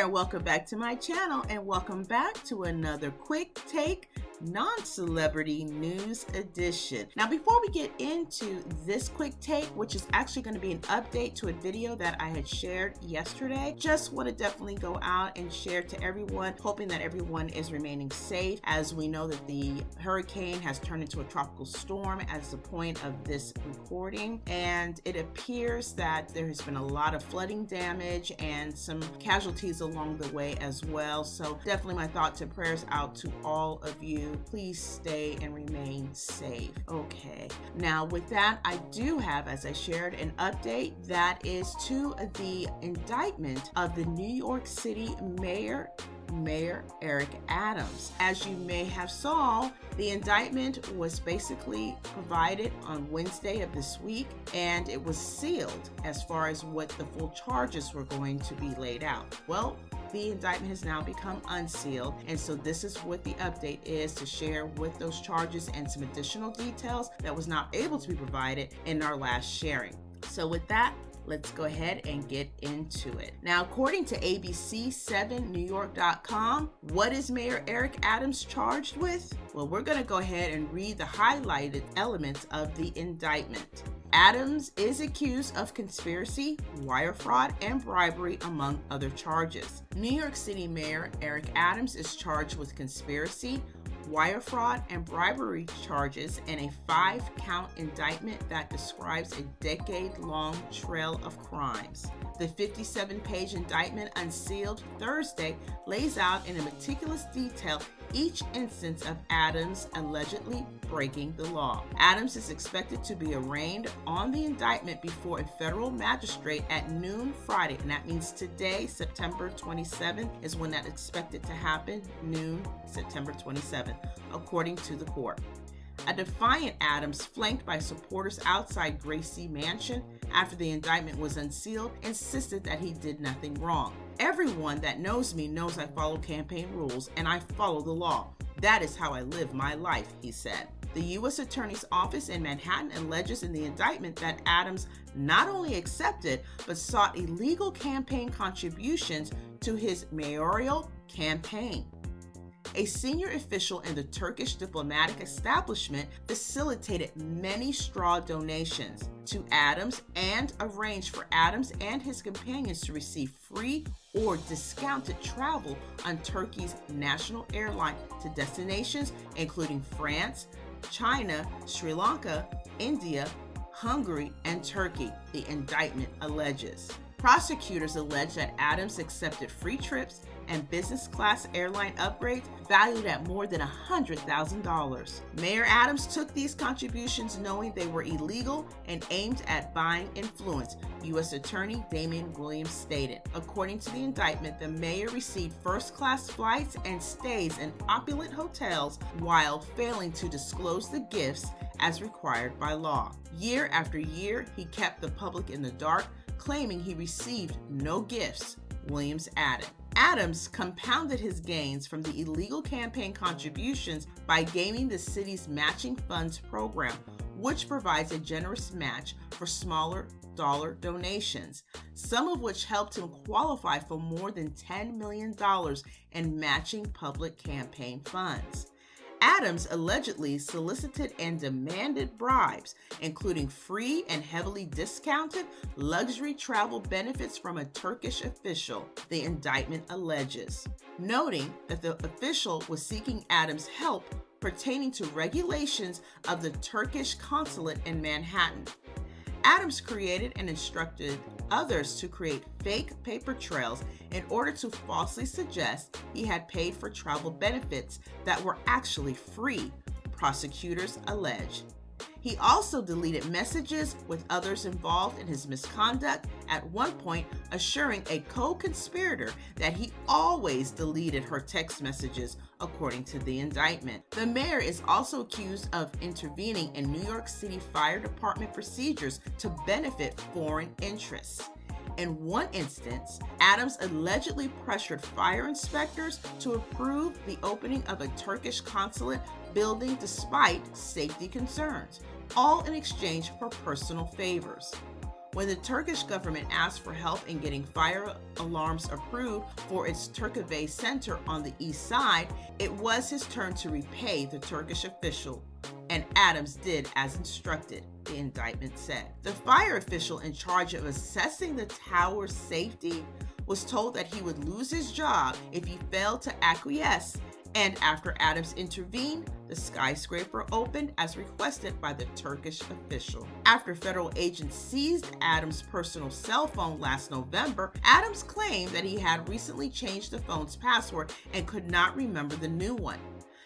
Welcome back to my channel, and welcome back to another quick take non-celebrity news edition. Now, before we get into this quick take, which is actually going to be an update to a video that I had shared yesterday, just want to definitely go out and share to everyone, hoping that everyone is remaining safe, as we know that the hurricane has turned into a tropical storm as the point of this recording, and it appears that there has been a lot of flooding damage and some casualties along the way as well. So definitely my thoughts and prayers out to all of you. Please stay and remain safe. Okay, now with that, I do have, as I shared, an update that is to the indictment of the New York City Mayor Eric Adams. As you may have saw, the indictment was basically provided on Wednesday of this week, and it was sealed as far as what the full charges were going to be laid out. Well, the indictment has now become unsealed, and so this is what the update is to share with those charges and some additional details that was not able to be provided in our last sharing. So with that, let's go ahead and get into it. Now, according to ABC7NewYork.com, what is Mayor Eric Adams charged with? Well, we're going to go ahead and read the highlighted elements of the indictment. Adams is accused of conspiracy, wire fraud, and bribery, among other charges. New York City Mayor Eric Adams is charged with conspiracy, wire fraud, and bribery charges in a 5-count indictment that describes a decade-long trail of crimes. The 57-page indictment, unsealed Thursday, lays out in a meticulous detail each instance of Adams allegedly breaking the law. Adams is expected to be arraigned on the indictment before a federal magistrate at noon Friday, and that means today, September 27th, is when that's expected to happen, noon, September 27th, according to the court. A defiant Adams, flanked by supporters outside Gracie Mansion after the indictment was unsealed, insisted that he did nothing wrong. Everyone that knows me knows I follow campaign rules and I follow the law. That is how I live my life, he said. The U.S. Attorney's Office in Manhattan alleges in the indictment that Adams not only accepted but sought illegal campaign contributions to his mayoral campaign. A senior official in the Turkish diplomatic establishment facilitated many straw donations to Adams and arranged for Adams and his companions to receive free or discounted travel on Turkey's national airline to destinations including France, China, Sri Lanka, India, Hungary, and Turkey, the indictment alleges. Prosecutors allege that Adams accepted free trips and business class airline upgrades valued at more than $100,000. Mayor Adams took these contributions knowing they were illegal and aimed at buying influence, U.S. Attorney Damian Williams stated. According to the indictment, the mayor received first-class flights and stays in opulent hotels while failing to disclose the gifts as required by law. Year after year, he kept the public in the dark, claiming he received no gifts, Williams added. Adams compounded his gains from the illegal campaign contributions by gaming the city's matching funds program, which provides a generous match for smaller dollar donations, some of which helped him qualify for more than $10 million in matching public campaign funds. Adams allegedly solicited and demanded bribes, including free and heavily discounted luxury travel benefits from a Turkish official, the indictment alleges, noting that the official was seeking Adams' help pertaining to regulations of the Turkish consulate in Manhattan. Adams created and instructed others to create fake paper trails in order to falsely suggest he had paid for travel benefits that were actually free, prosecutors allege. He also deleted messages with others involved in his misconduct, at one point assuring a co-conspirator that he always deleted her text messages, according to the indictment. The mayor is also accused of intervening in New York City Fire Department procedures to benefit foreign interests. In one instance, Adams allegedly pressured fire inspectors to approve the opening of a Turkish consulate building despite safety concerns, all in exchange for personal favors. When the Turkish government asked for help in getting fire alarms approved for its Turkavay Center on the east side, it was his turn to repay the Turkish official, and Adams did as instructed, the indictment said. The fire official in charge of assessing the tower's safety was told that he would lose his job if he failed to acquiesce, and after Adams intervened, the skyscraper opened as requested by the Turkish official. After federal agents seized Adams' personal cell phone last November, Adams claimed that he had recently changed the phone's password and could not remember the new one.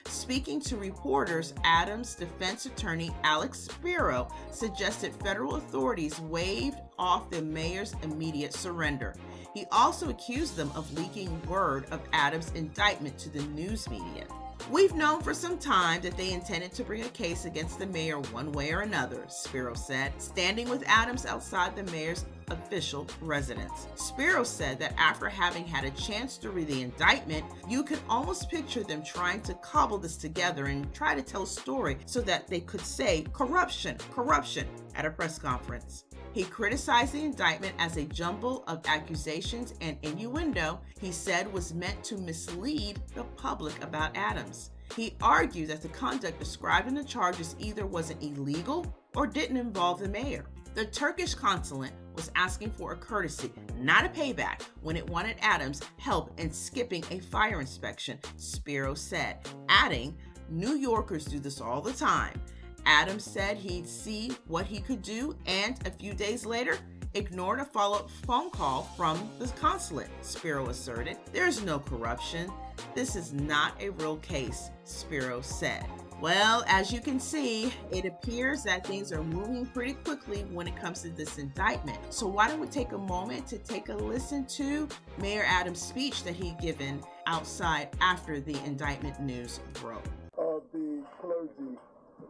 Speaking to reporters, Adams' defense attorney Alex Spiro suggested federal authorities waived off the mayor's immediate surrender. He also accused them of leaking word of Adams' indictment to the news media. "We've known for some time that they intended to bring a case against the mayor one way or another," Spiro said, standing with Adams outside the mayor's official residence. Spiro said that after having had a chance to read the indictment, you could almost picture them trying to cobble this together and try to tell a story so that they could say corruption, corruption at a press conference. He criticized the indictment as a jumble of accusations and innuendo he said was meant to mislead the public about Adams. He argued that the conduct described in the charges either wasn't illegal or didn't involve the mayor. The Turkish consulate was asking for a courtesy, not a payback, when it wanted Adams' help in skipping a fire inspection, Spiro said, adding, "New Yorkers do this all the time." Adams said he'd see what he could do, and a few days later, ignored a follow-up phone call from the consulate, Spiro asserted. "There's no corruption. This is not a real case," Spiro said. Well, as you can see, it appears that things are moving pretty quickly when it comes to this indictment. So why don't we take a moment to take a listen to Mayor Adams' speech that he given outside after the indictment news broke. Of the clergy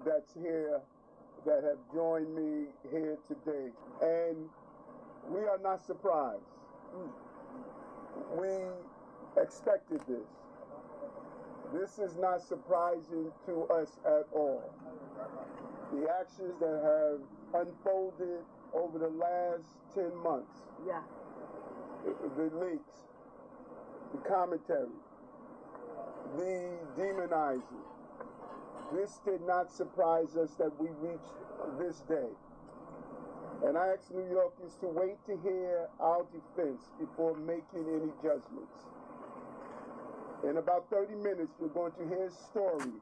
that's here, that have joined me here today. And we are not surprised. We expected this. This is not surprising to us at all. The actions that have unfolded over the last 10 months, the leaks, the commentary, the demonizing, this did not surprise us that we reached this day. And I ask New Yorkers to wait to hear our defense before making any judgments. In about 30 minutes, you're going to hear a story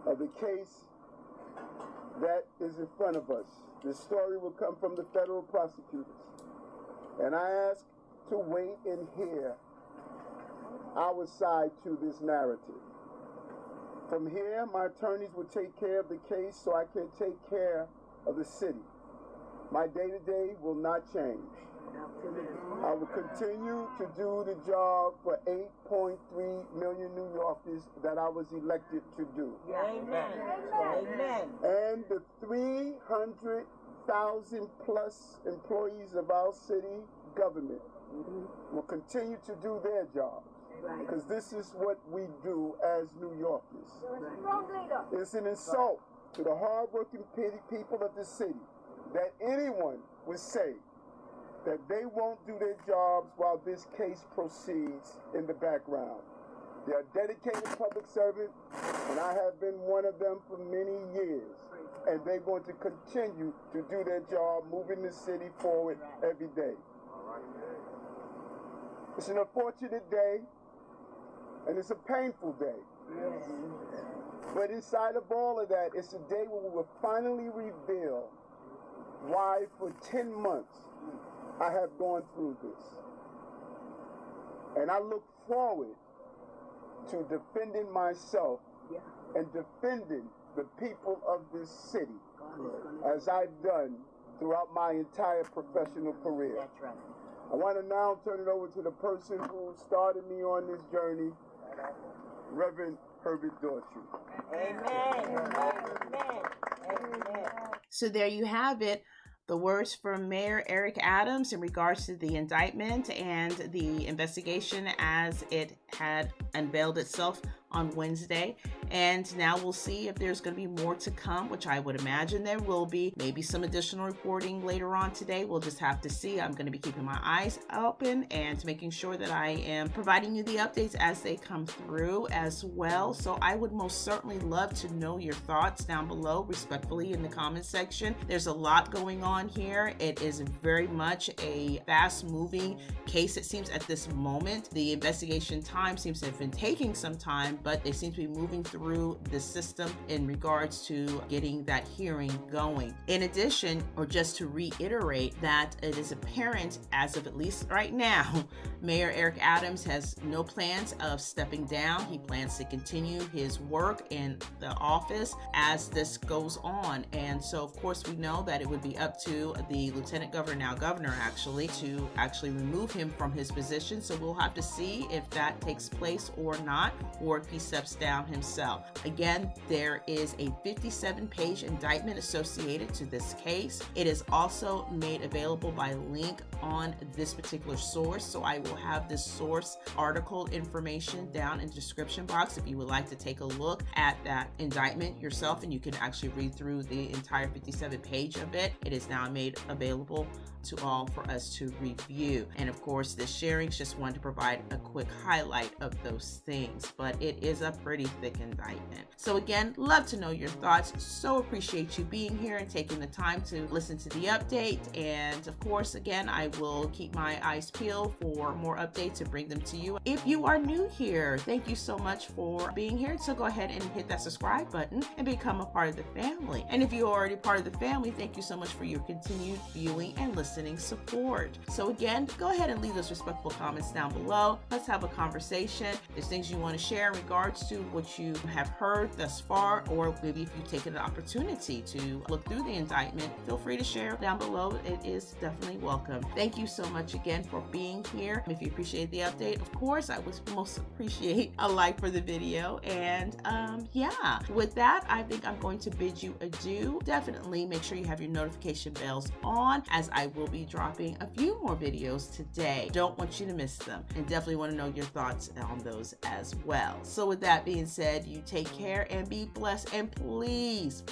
of the case that is in front of us. The story will come from the federal prosecutors. And I ask to wait and hear our side to this narrative. From here, my attorneys will take care of the case so I can take care of the city. My day-to-day will not change. I will continue to do the job for 8.3 million New Yorkers that I was elected to do. Amen. Amen. And the 300,000 plus employees of our city government will continue to do their job. Because this is what we do as New Yorkers. It's an insult to the hardworking people of the city that anyone would say that they won't do their jobs while this case proceeds in the background. They are dedicated public servants, and I have been one of them for many years. And they're going to continue to do their job, moving the city forward every day. It's an unfortunate day, and it's a painful day. But inside of all of that, it's a day where we will finally reveal why for 10 months I have gone through this. And I look forward to defending myself and defending the people of this city as I've done throughout my entire professional career. That's right. I want to now turn it over to the person who started me on this journey, Reverend Herbert Daughtry. Amen. Amen. Amen. So there you have it. The words from Mayor Eric Adams in regards to the indictment and the investigation as it had unveiled itself on Wednesday. And now we'll see if there's going to be more to come, which I would imagine there will be. Maybe some additional reporting later on today. We'll just have to see. I'm going to be keeping my eyes open and making sure that I am providing you the updates as they come through as well. So I would most certainly love to know your thoughts down below, respectfully, in the comment section. There's a lot going on here. It is very much a fast-moving case, it seems, at this moment. The investigation time seems to have been taking some time, but they seem to be moving through the system in regards to getting that hearing going. In addition, or just to reiterate, that it is apparent, as of at least right now, Mayor Eric Adams has no plans of stepping down. He plans to continue his work in the office as this goes on. And so, of course, we know that it would be up to the Lieutenant Governor, now Governor actually, to actually remove him from his position. So we'll have to see if that takes place or not, or if he steps down himself. Again, there is a 57-page indictment associated to this case. It is also made available by link on this particular source. So I will have this source article information down in the description box if you would like to take a look at that indictment yourself, and you can actually read through the entire 57-page of it. It is now made available to all for us to review. And of course, this sharing just wanted to provide a quick highlight of those things, but it is a pretty thick indictment. So again, love to know your thoughts. So appreciate you being here and taking the time to listen to the update. And of course, again, I will keep my eyes peeled for more updates and bring them to you. If you are new here, thank you so much for being here. So go ahead and hit that subscribe button and become a part of the family. And if you're already part of the family, thank you so much for your continued viewing and listening support. So again, go ahead and leave those respectful comments down below. Let's have a conversation. There's things you want to share in regards to what you have heard thus far, or maybe if you've taken an opportunity to look through the indictment, feel free to share down below. It is definitely welcome. Thank you so much again for being here. If you appreciate the update, of course, I would most appreciate a like for the video. And yeah, with that, I think I'm going to bid you adieu. Definitely make sure you have your notification bells on, as I will be dropping a few more videos today. Don't want you to miss them, and definitely want to know your thoughts on those as well. So with that being said, you take care and be blessed, and please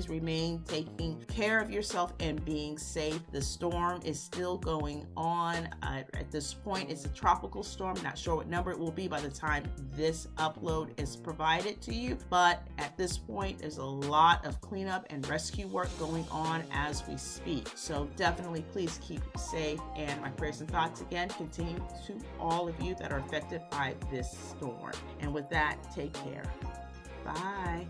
remain taking care of yourself and being safe. The storm is still going on. At this point, it's a tropical storm. Not sure what number it will be by the time this upload is provided to you, but at this point, there's a lot of cleanup and rescue work going on as we speak. So definitely please keep safe, and my prayers and thoughts again continue to all of you that are affected by this storm. And with that, take care. Bye.